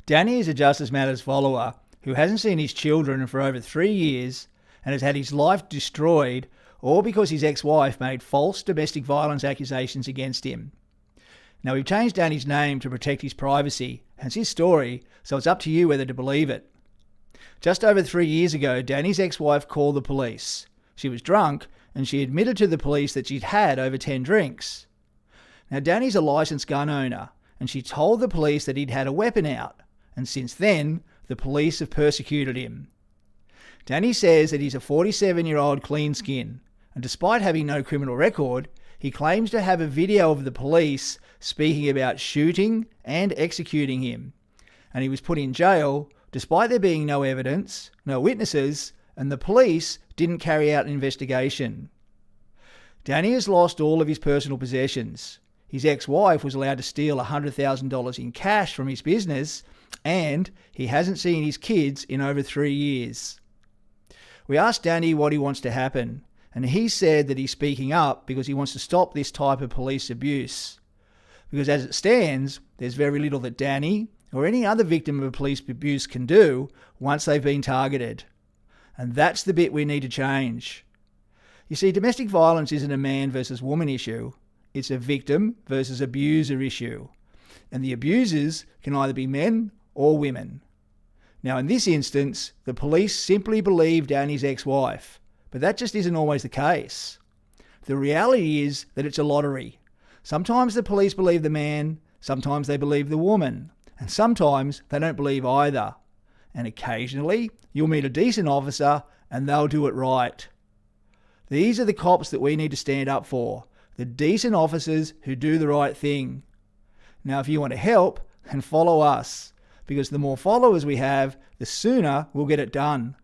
Danny is a Justice Matters follower who hasn't seen his children for over 3 years and has had his life destroyed, all because his ex-wife made false domestic violence accusations against him. Now, we've changed Danny's name to protect his privacy, and it's his story, so it's up to you whether to believe it. Just over 3 years ago, Danny's ex-wife called the police. She was drunk, and she admitted to the police that she'd had over 10 drinks. Now, Danny's a licensed gun owner, and she told the police that he'd had a weapon out, and since then, the police have persecuted him. Danny says that he's a 47-year-old clean skin, and despite having no criminal record, he claims to have a video of the police speaking about shooting and executing him. And he was put in jail despite there being no evidence, no witnesses, and the police didn't carry out an investigation. Danny has lost all of his personal possessions. His ex-wife was allowed to steal $100,000 in cash from his business, and he hasn't seen his kids in over 3 years. We asked Danny what he wants to happen, and he said that he's speaking up because he wants to stop this type of police abuse. Because as it stands, there's very little that Danny or any other victim of police abuse can do once they've been targeted. And that's the bit we need to change. You see, domestic violence isn't a man versus woman issue. It's a victim versus abuser issue. And the abusers can either be men or women. Now, in this instance, the police simply believe Danny's ex-wife, but that just isn't always the case. The reality is that it's a lottery. Sometimes the police believe the man, sometimes they believe the woman, and sometimes they don't believe either. And occasionally, you'll meet a decent officer and they'll do it right. These are the cops that we need to stand up for, the decent officers who do the right thing. Now, if you want to help, then follow us, because the more followers we have, the sooner we'll get it done.